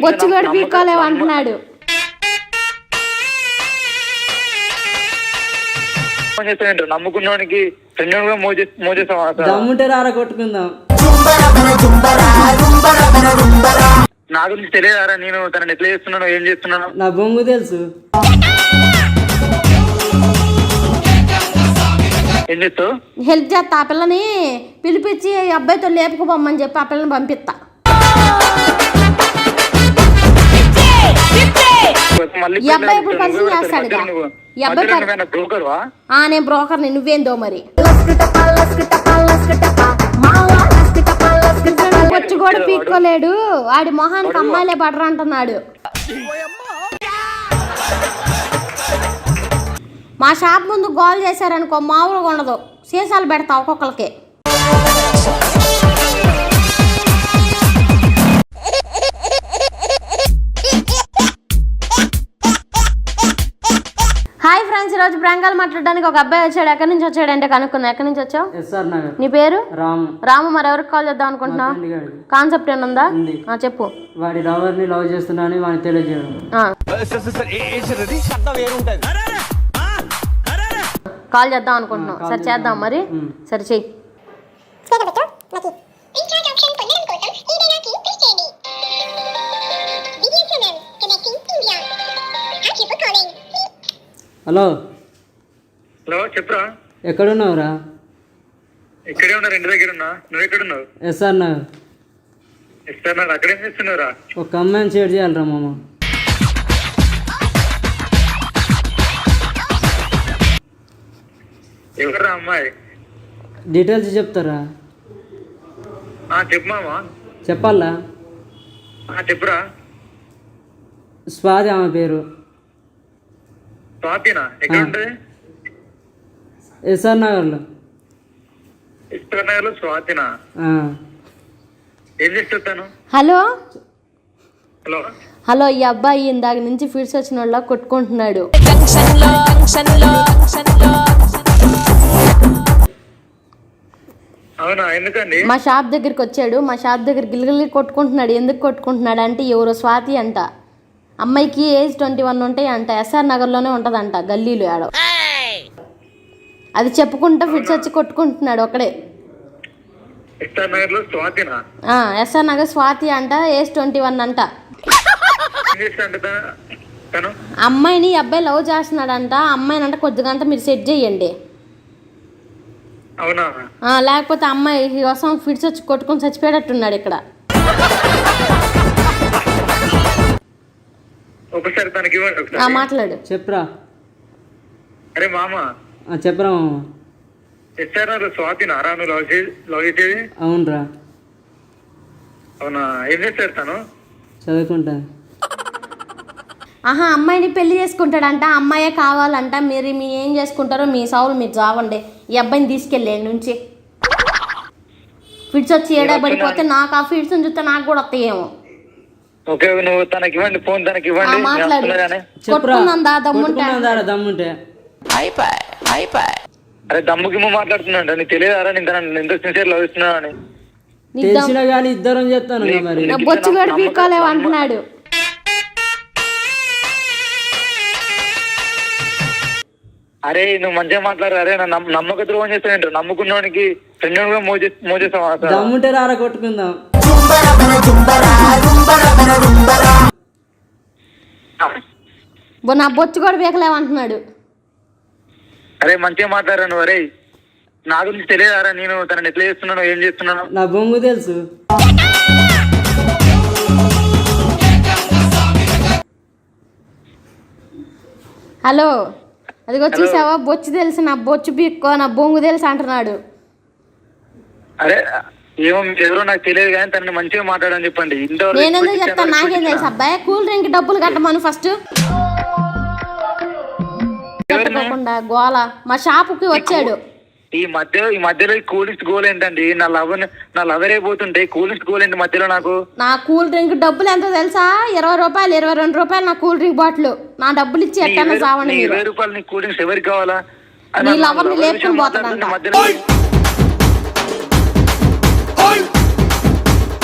బొచ్చు కూడా పీక్కోలేవు అంటున్నాడు. నమ్ముకున్నానికి దమ్ముంటే రారా కొట్టుకుందాం. నా గురించి తెలియదారా నేను తనని ఎట్లా చేస్తున్నాను ఏం చేస్తున్నాను? నా బొంగు తెలుసు. ఏం చేస్తావు? హెల్ప్ చేస్తా. ఆ పిల్లని పిలిపించి అబ్బాయితో లేపుకుపోమ్మని చెప్పి ఆ పిల్లని పంపిస్తా. ఈ అబ్బాయి ఇప్పుడు పరిచయం చేస్తాడుగా. ఈ అబ్బాయి నేను బ్రోకర్ని. నువ్వేందో మరి. వచ్చి కూడా పీక్కోలేడు. ఆడి మొహానికి అమ్మాయిలే పడరా అంటున్నాడు. మా షాప్ ముందు గోల్ చేశారనుకో మామూలుగా ఉండదు. సీసాలు పెడతా ఒక్కొక్కరికి. హాయ్ ఫ్రెండ్స్, ఈరోజు ప్రాంకాలు మాట్లాడడానికి ఒక అబ్బాయి వచ్చాడు. ఎక్కడి నుంచి వచ్చాడు అంటే కనుక్కుందాం. ఎక్కడి నుంచి వచ్చావు? నీ పేరు? రాము. మరి ఎవరికి కాల్ చేద్దాం అనుకుంటున్నావు? కాన్సెప్ట్ ఏమన్నా చెప్పు. వాడి లవర్ని లవ్ చేస్తున్నాను వాడిని తెలియజేయడం. కాల్ చేద్దాం అనుకుంటున్నాం. సరే చేద్దాం మరి. సరే చెయ్యి. హలో హలో చెప్పురా. ఎక్కడున్నావురా? ఇక్కడే ఉన్నా, ఇంటి దగ్గర ఉన్నా. నువ్వు ఎక్కడున్నావు? ఎస్ఆర్ నగర్. ఎస్ఆర్ నగర్. అక్కడేం చేస్తున్నావురా? ఒక అమ్మాయిని షేర్ చేయాలరా మామ. ఎవరురా అమ్మాయి? డీటెయిల్స్ చెప్తారా? చెప్పు మామా. చెప్పాలా? చెప్పురా. స్వాతి ఆమె పేరు. స్వాతినా? ఎక్కడ ఉంటుంది? ఎస్ఆర్ నగర్లో. ఎస్ఆర్ నగర్ లో స్వాతినా? ఏం చేస్తాను? Hello hello hello. ఈ అబ్బాయి ఇందాక నుంచి ఫిట్స్ వచ్చిన వాళ్ళ కొట్టుకుంటున్నాడు. అవునా? ఎందుకండి? మా షాప్ దగ్గరికి వచ్చాడు. మా షాప్ దగ్గర గిల్గిల్లి కొట్టుకుంటున్నాడు. ఎందుకు కొట్టుకుంటున్నాడు అంటే ఎవరో స్వాతి అంట. అమ్మాయికి ఏజ్ 21 ఉంటాయి అంట. ఎస్ఆర్ నగర్లోనే ఉంటదంట గల్లీలో ఆడ. అది చెప్పుకుంటా ఫిట్స్ వచ్చి కొట్టుకుంటున్నాడు ఒకడే. ఎస్ఆర్ నగర్ లో స్వాతినా? ఎస్ఆర్ నగర్ స్వాతి అంట. ఏజ్ 21 అంట. అమ్మాయిని అబ్బాయి లవ్ చేస్తున్నాడంట. అమ్మాయిని అంటే కొద్దిగంట మీరు సెట్ చేయండి. అవునా? లేకపోతే అమ్మాయి కోసం ఫిట్స్ వచ్చి కొట్టుకొని చచ్చిపోయేటట్టున్నాడు ఇక్కడ. ఒకసారి తనకి మాట్లాడు. చెప్పరా. అరే మామ. చెప్పరా మామ. ఎస్ఆర్ నగర్ స్వాతినా రా నువ్వు లవ్ చేసేది? అవునరా. అవునా? ఏం చేస్తారు తను? చదువుకుంటా. అమ్మాయిని పెళ్లి చేసుకుంటాడంట. అమ్మాయే కావాలంట. మీరు ఏం చేసుకుంటారో మీ సావులు మీరు చావండి. ఈ అబ్బాయిని తీసుకెళ్ళే నుంచి. ఫిట్స్ వచ్చి ఏడబడిపోతే నాకు ఆ ఫిట్స్ చూస్తే నాకు కూడా వస్తాయేమో. ఓకే, నువ్వు తనకి ఇవ్వండి ఫోన్. తనకి ఇవ్వండి. దమ్ముంటే. అరే దమ్ముకి మాట్లాడుతున్నా. నీకు తెలియదారా నేను ఎంత సిన్సియర్ లవ్ ఇస్తున్నా అని? తెలిసినా కానీ ఇద్దరం చెప్తాను మరి. బొచ్చు కూడా పీక్కోలేవు అంటున్నాడు. అరే నువ్వు మంచిగా మాట్లాడు. అరే నమ్మక ద్రోహం చేస్తానంట. నమ్ముకున్నానికి ఫ్రెండ్ మోచేస్తావా? దమ్ముంటే రారా కొట్టుకుందాం. నా బొచ్చు కూడా పీకలేవు అంటున్నాడు. అరే మంచిగా మాట్లాడరా నువ్వు. అరే నా గురించి తెలియదారా నేను తనని ఎట్లా చేస్తున్నాను ఏం చేస్తున్నాను? నా బొంగు తెలుసు. హలో, అది వచ్చేసావా? బొచ్చు తెలుసు. నా బొచ్చు పీక్కో, నా బొంగు తెలుసు అంటున్నాడు. అరే ఏమో ఎవరో నాకు తెలియదు కానీ తనని మంచిగా మాట్లాడని చెప్పండి. నేనెందుకు చెప్తాను? నాకేం తెలుసు అబ్బాయి. కూల్ డ్రింక్ డబ్బులు కట్టమను ఫస్ట్. కట్టకుండా గోల. మా షాపుకి వచ్చాడు. ఈ మధ్యలో కూల్ డ్రింక్స్ గోల్ ఏంటండి? నా లవర్ అయిపోతుంటే కూల్ డ్రింక్స్ గోల్ ఏంటి మధ్యలో? నా కూల్ డ్రింక్ డబ్బులు ఎంతో తెలుసా? 20 రూపాయలు, 22 రూపాయలు నా కూల్ డ్రింక్ బాటిల్. నా డబ్బులు ఇచ్చి ఎట్టన్నా సావండి. 20 రూపాయలు నీ కూల్ డ్రింక్స్ ఎవరికి కావాలా? నీ లవర్ని లేపుకుని పోతాడంట.